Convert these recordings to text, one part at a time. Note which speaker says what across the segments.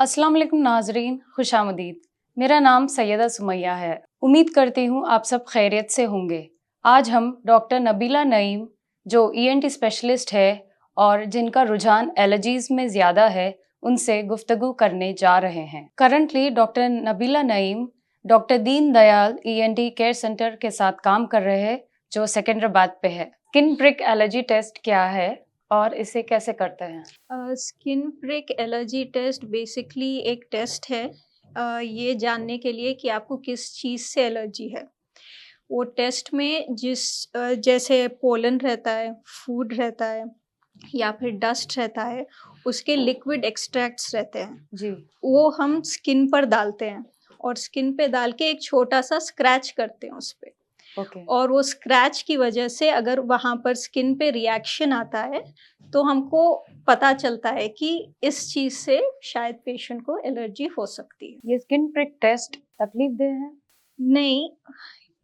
Speaker 1: अस्सलाम वालेकुम नाजरीन, खुशामदीद। मेरा नाम सैयदा सुमैया है। उम्मीद करती हूँ आप सब खैरियत से होंगे। आज हम डॉक्टर नबीला नईम, जो ईएनटी स्पेशलिस्ट है और जिनका रुझान एलर्जीज में ज़्यादा है, उनसे गुफ्तगू करने जा रहे हैं। Currently doctor Nabila Naeem doctor Deen Dayal ENT care centre के साथ काम कर रहे हैं, जो सिकंदराबाद पे है। स्किन प्रिक एलर्जी टेस्ट क्या है और इसे कैसे करते हैं?
Speaker 2: Skin prick allergy test basically एक टेस्ट है ये जानने के लिए कि आपको किस चीज़ से एलर्जी है। वो टेस्ट में जैसे पोलन रहता है, फूड रहता है या फिर डस्ट रहता है, उसके लिक्विड एक्सट्रैक्ट्स रहते हैं।
Speaker 1: जी।
Speaker 2: वो हम स्किन पर डालते हैं और स्किन पे डाल के एक छोटा-सा स्क्रैच करते हैं उस पे।
Speaker 1: ओके।
Speaker 2: और वो स्क्रैच की वजह से अगर वहाँ पर स्किन पे रिएक्शन आता है, तो हमको पता चलता है कि इस चीज़ से शायद पेशेंट को एलर्जी हो सकती है।
Speaker 1: ये स्किन प्रिक टेस्ट तकलीफ-देह है?
Speaker 2: नहीं,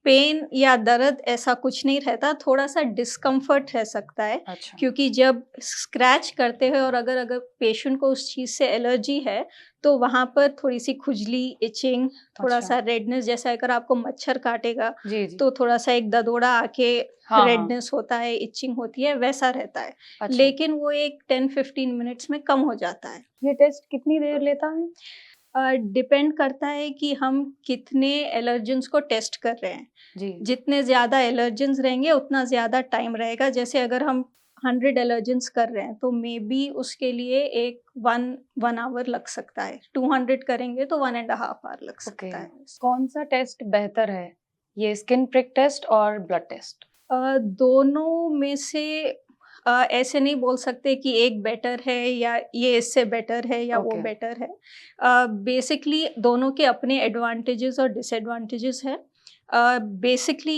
Speaker 2: पेन या दर्द ऐसा कुछ नहीं रहता, थोड़ा-सा डिस्कम्फर्ट रह सकता है,
Speaker 1: अच्छा।
Speaker 2: क्योंकि जब स्क्रैच करते हैं और अगर पेशेंट को उस चीज़ से एलर्जी है, तो वहाँ पर थोड़ी-सी खुजली, इचिंग,
Speaker 1: अच्छा।
Speaker 2: थोड़ा-सा रेडनेस, जैसा अगर आपको मच्छर काटेगा,
Speaker 1: जी, जी।
Speaker 2: तो थोड़ा-सा एक ददोड़ा आके
Speaker 1: हाँ, हाँ।
Speaker 2: रेडनेस होता है, इचिंग होती है, वैसा रहता है।
Speaker 1: अच्छा।
Speaker 2: लेकिन वो एक 10-15 मिनट्स में कम हो जाता है।
Speaker 1: ये टेस्ट कितनी देर लेता है?
Speaker 2: डिपेंड करता है कि हम कितने एलर्जेंस को टेस्ट कर रहे हैं।
Speaker 1: जी।
Speaker 2: जितने ज़्यादा एलर्जेंस रहेंगे उतना ज़्यादा टाइम रहेगा। जैसे अगर हम 100 एलर्जेंस कर रहे हैं तो मे बी उसके लिए एक 1 आवर लग सकता है। 200 करेंगे तो 1 एंड अ हाफ आवर लग
Speaker 1: ओके।
Speaker 2: सकता है।
Speaker 1: कौन-सा टेस्ट बेहतर है? ये स्किन प्रिक टेस्ट और ब्लड टेस्ट?
Speaker 2: दोनों में से ऐसे नहीं बोल सकते कि एक बेटर है या ये इससे बेटर है या वो
Speaker 1: ओके।
Speaker 2: बेटर है। बेसिकली दोनों के अपने एडवांटेजेस और डिसएडवांटेजेस हैं। बेसिकली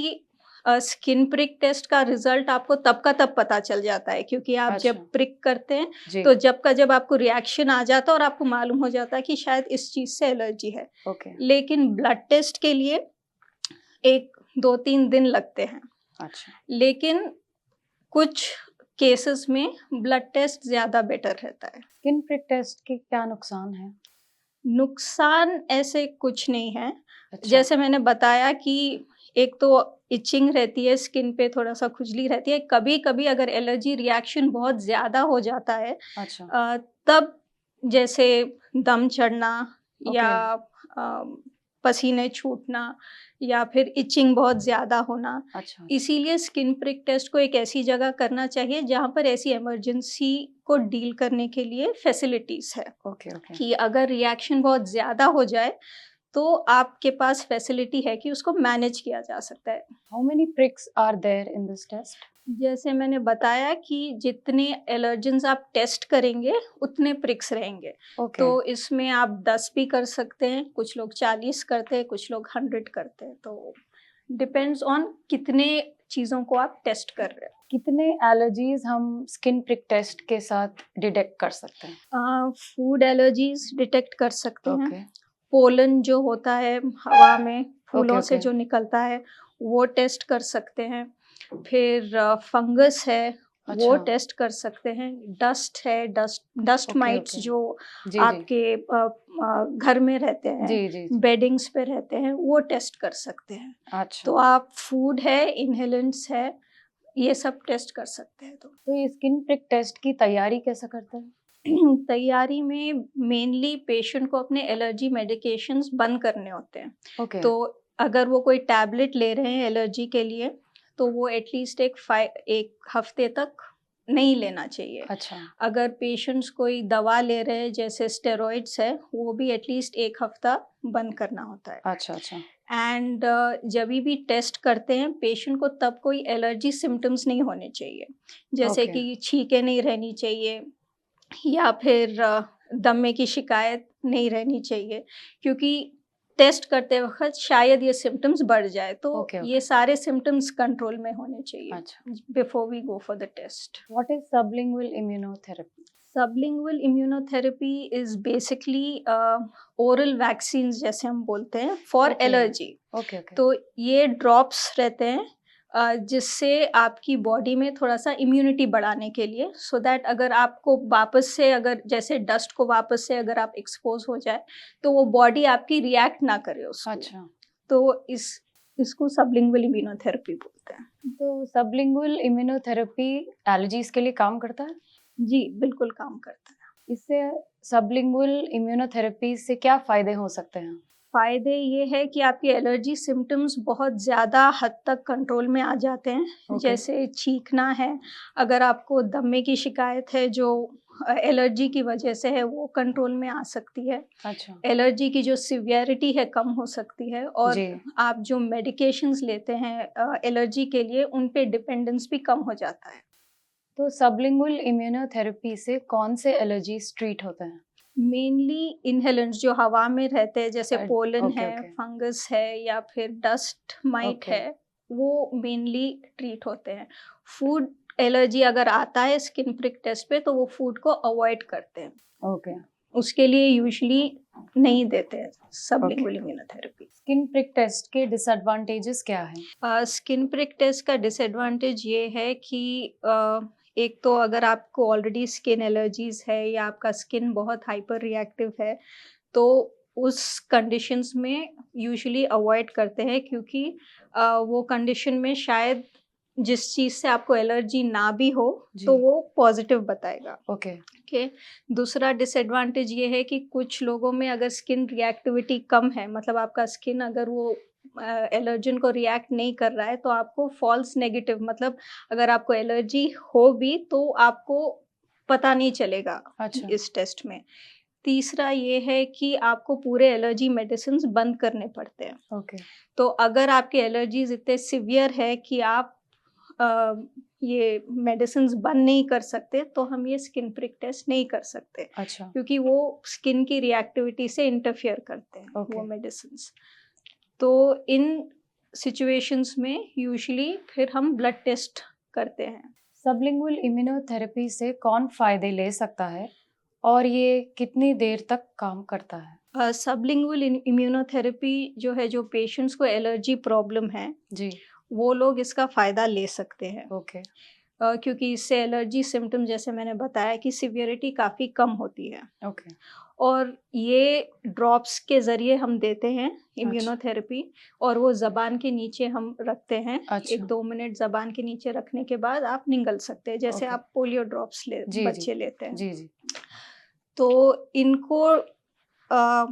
Speaker 2: स्किन प्रिक टेस्ट का रिज़ल्ट आपको तब का तब पता चल जाता है, क्योंकि आप जब
Speaker 1: अच्छा।
Speaker 2: प्रिक करते हैं,
Speaker 1: जी।
Speaker 2: तो जब का जब आपको रिएक्शन आ जाता है और आपको मालूम हो जाता है कि शायद इस चीज़ से एलर्जी है।
Speaker 1: ओके।
Speaker 2: लेकिन ब्लड टेस्ट के लिए 1, 2-3 दिन लगते हैं।
Speaker 1: अच्छा।
Speaker 2: लेकिन कुछ केसेस में ब्लड टेस्ट ज़्यादा बेटर रहता है।
Speaker 1: स्किन प्रिक टेस्ट के क्या नुकसान हैं?
Speaker 2: नुकसान ऐसे कुछ नहीं है।
Speaker 1: अच्छा।
Speaker 2: जैसे मैंने बताया कि एक तो इचिंग रहती है, स्किन पे थोड़ा-सा खुजली रहती है। कभी-कभी अगर एलर्जी रिएक्शन बहुत ज़्यादा हो जाता है,
Speaker 1: अच्छा।
Speaker 2: तब जैसे दम चढ़ना या
Speaker 1: ओके।
Speaker 2: अ, पसीने छूटना या फिर इचिंग बहुत ज़्यादा होना।
Speaker 1: अच्छा।
Speaker 2: इसीलिए स्किन प्रिक टेस्ट को एक ऐसी जगह करना चाहिए जहाँ पर ऐसी इमरजेंसी को डील करने के लिए फैसिलिटीज़ है।
Speaker 1: Okay, okay.
Speaker 2: कि अगर रिएक्शन बहुत ज़्यादा हो जाए, तो आपके पास फैसिलिटी है कि उसको मैनेज किया जा सकता है।
Speaker 1: How many pricks are there in this test?
Speaker 2: जैसे मैंने बताया कि जितने एलर्जेंस आप टेस्ट करेंगे, उतने प्रिक्स रहेंगे।
Speaker 1: ओके।
Speaker 2: तो इसमें आप 10 भी कर सकते हैं, कुछ लोग 40 करते हैं, कुछ लोग 100 करते हैं। तो डिपेंड्स ऑन कितने चीज़ों को आप टेस्ट कर रहे हैं।
Speaker 1: कितने एलर्जीज हम स्किन प्रिक टेस्ट के साथ डिटेक्ट कर सकते हैं?
Speaker 2: फूड एलर्जीज़ डिटेक्ट कर सकते हैं।
Speaker 1: ओके।
Speaker 2: पोलन जो होता है हवा में,
Speaker 1: ओके,
Speaker 2: फूलों से
Speaker 1: ओके।
Speaker 2: जो निकलता है, वो टेस्ट कर सकते हैं। फिर फंगस है, वो
Speaker 1: अच्छा।
Speaker 2: टेस्ट कर सकते हैं। डस्ट है, डस्ट
Speaker 1: ओके,
Speaker 2: माइट्स
Speaker 1: ओके।
Speaker 2: जो
Speaker 1: जी, जी।
Speaker 2: आपके घर में रहते हैं,
Speaker 1: जी, जी, जी।
Speaker 2: बेडिंग्स पे रहते हैं, वो टेस्ट कर सकते हैं।
Speaker 1: अच्छा।
Speaker 2: तो आप फूड है, इन्हेलेंट्स है, ये सब टेस्ट कर सकते हैं।
Speaker 1: तो ये स्किन प्रिक टेस्ट की तैयारी कैसे करते हैं?
Speaker 2: तैयारी में मेनली पेशेंट को अपने एलर्जी मेडिकेशंस बंद करने होते हैं।
Speaker 1: ओके।
Speaker 2: तो अगर वो कोई टैबलेट ले रहे हैं एलर्जी के लिए, तो वो एटलीस्ट एक हफ्ते तक नहीं लेना चाहिए।
Speaker 1: अच्छा।
Speaker 2: अगर पेशेंट्स कोई दवा ले रहे हैं जैसे स्टेरॉइड्स है, वो भी एटलीस्ट 1 हफ्ता बंद करना होता है।
Speaker 1: अच्छा, अच्छा।
Speaker 2: एंड जभी भी टेस्ट करते हैं पेशेंट को, तब कोई एलर्जी सिम्पटम्स नहीं होने चाहिए। जैसे
Speaker 1: ओके।
Speaker 2: कि छींकें नहीं रहनी चाहिए या फिर दमे की शिकायत नहीं रहनी चाहिए, क्योंकि टेस्ट करते वक़्त शायद ये सिम्पटम्स बढ़ जाए, तो
Speaker 1: ओके,
Speaker 2: ये
Speaker 1: ओके।
Speaker 2: सारे सिम्पटम्स कंट्रोल में होने चाहिए
Speaker 1: अच्छा।
Speaker 2: Before we go for the test.
Speaker 1: What is sublingual immunotherapy?
Speaker 2: Sublingual immunotherapy is basically oral vaccines जैसे हम बोलते हैं for
Speaker 1: okay.
Speaker 2: Allergy.
Speaker 1: Okay, okay.
Speaker 2: तो ये ड्रॉप्स रहते हैं, जिससे आपकी बॉडी में थोड़ा-सा इम्यूनिटी बढ़ाने के लिए, सो दैट अगर आपको वापस से, अगर जैसे डस्ट को वापस से अगर आप एक्सपोज़ हो जाए, तो वो बॉडी आपकी रिएक्ट ना करे उसको।
Speaker 1: अच्छा।
Speaker 2: तो इसको सबलिंगुअल इम्यूनोथेरेपी बोलते हैं।
Speaker 1: तो सबलिंगुअल इम्यूनोथेरेपी एलर्जीज़ के लिए काम करता है?
Speaker 2: जी, बिल्कुल काम करता है।
Speaker 1: इससे सबलिंगुअल इम्यूनोथेरेपी से क्या फ़ायदे हो सकते हैं?
Speaker 2: फ़ायदे ये है कि आपकी एलर्जी सिम्पटम्स बहुत ज़्यादा हद तक कंट्रोल में आ जाते हैं।
Speaker 1: ओके।
Speaker 2: जैसे छींकना है, अगर आपको दमे की शिकायत है जो एलर्जी की वजह से है, वो कंट्रोल में आ सकती है।
Speaker 1: अच्छा।
Speaker 2: एलर्जी की जो सिवियरिटी है कम हो सकती है, और
Speaker 1: जी।
Speaker 2: आप जो मेडिकेशंस लेते हैं एलर्जी के लिए, उन पे डिपेंडेंस भी कम हो जाता है।
Speaker 1: तो सबलिंगुअल इम्यूनोथेरेपी से कौन से एलर्जीज़ ट्रीट होते हैं?
Speaker 2: मेनली इनहेलेंट्स जो हवा में रहते हैं, जैसे पोलन
Speaker 1: ओके,
Speaker 2: है,
Speaker 1: ओके।
Speaker 2: फंगस है, या फिर डस्ट माइट
Speaker 1: ओके,
Speaker 2: है, वो मेनली ट्रीट होते हैं। फूड एलर्जी अगर आता है स्किन प्रिक टेस्ट पे, तो वो फूड को अवॉइड करते हैं।
Speaker 1: ओके,
Speaker 2: उसके लिए यूजुअली नहीं देते हैं
Speaker 1: okay.
Speaker 2: Sublingual immunotherapy.
Speaker 1: Skin prick test के डिसएडवांटेजेस क्या हैं?
Speaker 2: स्किन प्रिक टेस्ट का डिसएडवांटेज ये है कि एक तो अगर आपको ऑलरेडी स्किन एलर्जीज है, या आपका स्किन बहुत हाइपर रिएक्टिव है, तो उस कंडीशंस में यूजुअली अवॉइड करते हैं, क्योंकि वो कंडीशन में शायद जिस चीज़ से आपको एलर्जी ना भी हो,
Speaker 1: जी।
Speaker 2: तो वो पॉजिटिव बताएगा।
Speaker 1: Okay,
Speaker 2: okay. दूसरा डिसएडवांटेज ये है कि कुछ लोगों में अगर स्किन रिएक्टिविटी कम है, मतलब आपका स्किन अगर वो एलर्जन को रिएक्ट नहीं कर रहा है, तो आपको फॉल्स नेगेटिव, मतलब अगर आपको एलर्जी हो भी तो आपको पता नहीं चलेगा
Speaker 1: अच्छा।
Speaker 2: इस टेस्ट में। तीसरा ये है कि आपको पूरे एलर्जी मेडिसिन्स बंद करने पड़ते हैं।
Speaker 1: ओके,
Speaker 2: तो अगर आपके एलर्जीज़ इतने सीवियर है कि आप अ, ये मेडिसिन्स बंद नहीं कर सकते, तो हम ये स्किन प्रिक टेस्ट नहीं कर सकते,
Speaker 1: अच्छा।
Speaker 2: क्योंकि वो स्किन की रिएक्टिविटी से इंटरफियर करते हैं वो
Speaker 1: ओके।
Speaker 2: मेडिसिन्स। तो इन सिचुएशंस में यूजुअली फिर हम ब्लड टेस्ट करते हैं।
Speaker 1: सबलिंगुअल इम्यूनोथेरेपी से कौन फ़ायदे ले सकता है और ये कितनी देर तक काम करता है?
Speaker 2: सबलिंगुअल इम्यूनोथेरेपी जो है, जो पेशेंट्स को एलर्जी प्रॉब्लम है,
Speaker 1: जी।
Speaker 2: वो लोग इसका फ़ायदा ले सकते हैं।
Speaker 1: ओके,
Speaker 2: क्योंकि इससे एलर्जी सिम्पटम, जैसे मैंने बताया, कि सिवियरिटी काफ़ी कम होती है।
Speaker 1: ओके।
Speaker 2: और ये ड्रॉप्स के ज़रिए हम देते हैं
Speaker 1: अच्छा,
Speaker 2: इम्यूनोथेरेपी, और वो ज़बान के नीचे हम रखते हैं।
Speaker 1: अच्छा।
Speaker 2: 1-2 मिनट ज़बान के नीचे रखने के बाद आप निगल सकते हैं, जैसे
Speaker 1: ओके।
Speaker 2: आप पोलियो ड्रॉप्स
Speaker 1: जी, जी।
Speaker 2: बच्चे लेते हैं।
Speaker 1: जी, जी।
Speaker 2: तो इनको अ,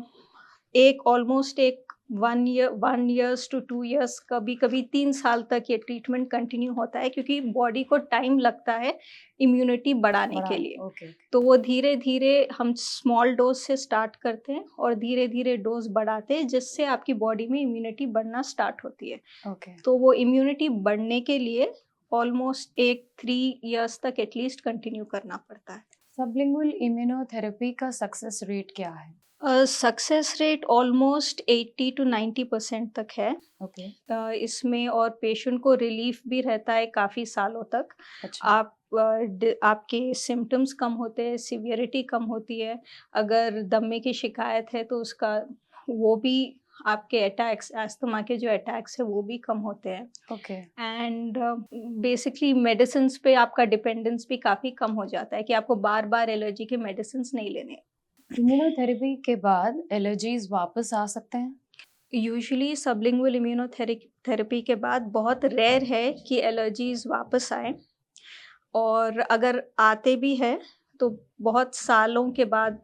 Speaker 2: एक ऑलमोस्ट एक 1 ईयर्स टू 2 ईयर्स, कभी-कभी 3 साल तक ये ट्रीटमेंट कंटिन्यू होता है, क्योंकि बॉडी को टाइम लगता है इम्यूनिटी बढ़ाने के
Speaker 1: बढ़ाने
Speaker 2: लिए।
Speaker 1: Okay, okay.
Speaker 2: तो वो धीरे-धीरे हम स्मॉल डोज़ से स्टार्ट करते हैं, और धीरे-धीरे डोज़ बढ़ाते हैं, जिससे आपकी बॉडी में इम्यूनिटी बढ़ना स्टार्ट होती है।
Speaker 1: ओके।
Speaker 2: तो वो इम्यूनिटी बढ़ने के लिए ऑलमोस्ट एक 3 ईयर्स तक एटलीस्ट कंटिन्यू करना पड़ता है।
Speaker 1: सबलिंगुअल इम्यूनोथेरेपी का सक्सेस रेट क्या है?
Speaker 2: सक्सेस रेट ऑलमोस्ट 80 टू 90% तक है।
Speaker 1: ओके,
Speaker 2: इसमें और पेशेंट को रिलीफ भी रहता है काफ़ी सालों तक।
Speaker 1: अच्छा।
Speaker 2: आपके सिम्पटम्स कम होते हैं, सिवियरिटी कम होती है। अगर दमे की शिकायत है, तो उसका वो भी, आपके अटैक्स, अस्थमा के जो अटैक्स है, वो भी कम होते हैं।
Speaker 1: ओके।
Speaker 2: एंड बेसिकली मेडिसिन्स पे आपका डिपेंडेंस भी काफ़ी कम हो जाता है, कि आपको बार-बार एलर्जी के मेडिसिन्स नहीं लेने।
Speaker 1: इम्यूनोथेरेपी के बाद एलर्जीज़ वापस आ सकते हैं?
Speaker 2: यूजुअली सबलिंगुअल थेरेपी के बाद बहुत रेयर है कि एलर्जीज़ वापस आएँ, और अगर आते भी हैं, तो बहुत सालों के बाद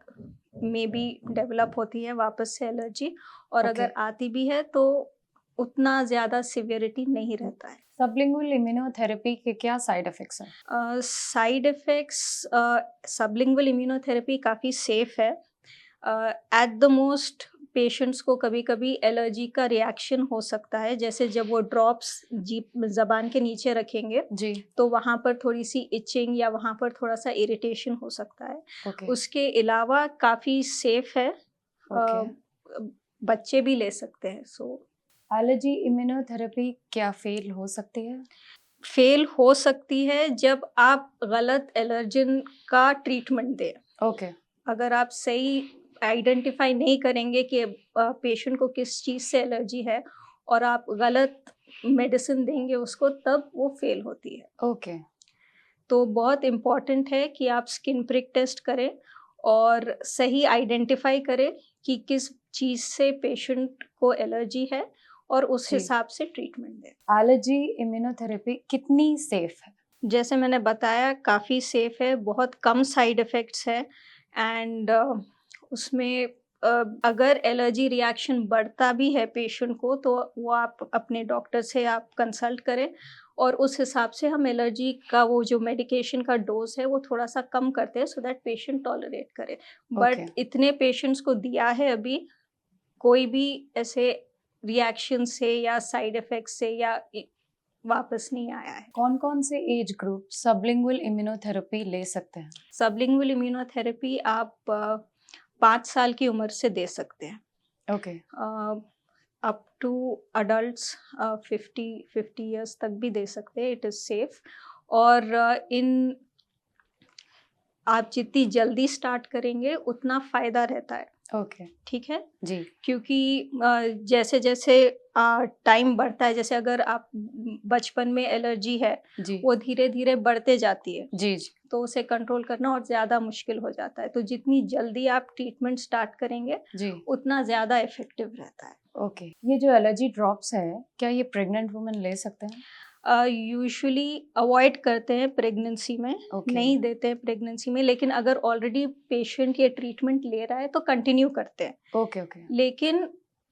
Speaker 2: मे बी डेवलप होती है वापस से एलर्जी, और
Speaker 1: ओके।
Speaker 2: अगर आती भी है, तो उतना ज़्यादा सिवियरिटी नहीं रहता है।
Speaker 1: सबलिंगुअल इम्यूनोथेरेपी के क्या साइड इफ़ेक्ट्स हैं?
Speaker 2: साइड इफ़ेक्ट्स, सबलिंगुअल इम्यूनोथेरेपी काफ़ी सेफ़ है। एट द मोस्ट पेशेंट्स को कभी-कभी एलर्जी का रिएक्शन हो सकता है, जैसे जब वो ड्रॉप्स जीभ ज़बान के नीचे रखेंगे,
Speaker 1: जी।
Speaker 2: तो वहाँ पर थोड़ी-सी इचिंग, या वहाँ पर थोड़ा-सा इरिटेशन हो सकता है।
Speaker 1: ओके,
Speaker 2: उसके अलावा काफ़ी सेफ़ है।
Speaker 1: ओके।
Speaker 2: अ, बच्चे भी ले सकते हैं, सो
Speaker 1: एलर्जी इम्यूनोथेरेपी क्या फ़ेल हो सकती है?
Speaker 2: फेल हो सकती है जब आप गलत एलर्जन का ट्रीटमेंट दें।
Speaker 1: ओके,
Speaker 2: अगर आप सही आइडेंटिफ़ाई नहीं करेंगे कि पेशेंट को किस चीज़ से एलर्जी है, और आप गलत मेडिसिन देंगे उसको, तब वो फेल होती है।
Speaker 1: ओके।
Speaker 2: तो बहुत इम्पॉर्टेंट है कि आप स्किन प्रिक टेस्ट करें और सही आइडेंटिफाई करें कि किस चीज़ से पेशेंट को एलर्जी है और उस
Speaker 1: जी।
Speaker 2: हिसाब से ट्रीटमेंट दें।
Speaker 1: एलर्जी इम्यूनोथेरेपी कितनी सेफ है?
Speaker 2: जैसे मैंने बताया, काफ़ी सेफ है, बहुत कम साइड इफ़ेक्ट्स है एंड उसमें अगर एलर्जी रिएक्शन बढ़ता भी है पेशेंट को, तो वो आप अपने डॉक्टर से आप कंसल्ट करें और उस हिसाब से हम एलर्जी का वो जो मेडिकेशन का डोज है वो थोड़ा सा कम करते हैं, सो दैट पेशेंट टॉलरेट करे।
Speaker 1: ओके।
Speaker 2: बट इतने पेशेंट्स को दिया है अभी, कोई भी ऐसे रिएक्शन से या साइड इफ़ेक्ट से या वापस नहीं आया है।
Speaker 1: कौन-कौन से एज ग्रुप सबलिंगुअल इम्यूनोथेरेपी ले सकते हैं?
Speaker 2: सबलिंगुअल इम्यूनोथेरेपी आप 5 साल की उम्र से दे सकते हैं।
Speaker 1: Okay.
Speaker 2: Up to adults 50 years तक भी दे सकते हैं, इट इज़ सेफ। और इन आप जितनी जल्दी स्टार्ट करेंगे उतना फ़ायदा रहता है,
Speaker 1: ओके।
Speaker 2: ठीक है?
Speaker 1: जी।
Speaker 2: क्योंकि जैसे-जैसे टाइम बढ़ता है, जैसे अगर आप बचपन में एलर्जी है,
Speaker 1: जी।
Speaker 2: वो धीरे-धीरे बढ़ते जाती है,
Speaker 1: जी, जी।
Speaker 2: तो उसे कंट्रोल करना और ज़्यादा मुश्किल हो जाता है। तो जितनी जल्दी आप ट्रीटमेंट स्टार्ट करेंगे,
Speaker 1: जी।
Speaker 2: उतना ज़्यादा इफ़ेक्टिव रहता है।
Speaker 1: ओके। ये जो एलर्जी ड्रॉप्स है, क्या ये प्रेग्नेंट वुमन ले सकते हैं?
Speaker 2: यूजुअली अवॉइड करते हैं प्रेगनेंसी में,
Speaker 1: ओके।
Speaker 2: नहीं देते हैं प्रेगनेंसी में, लेकिन अगर ऑलरेडी पेशेंट ये ट्रीटमेंट ले रहा है तो कंटिन्यू करते हैं,
Speaker 1: ओके, ओके।
Speaker 2: लेकिन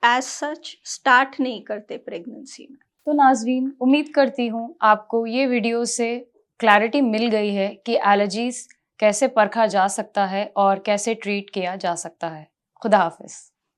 Speaker 2: एज़ सच स्टार्ट नहीं करते प्रेगनेंसी में।
Speaker 1: तो नाज़रीन, उम्मीद करती हूँ आपको ये वीडियो से क्लैरिटी मिल गई है कि एलर्जीज़ कैसे परखा जा सकता है और कैसे ट्रीट किया जा सकता है। खुदा हाफ़िज़।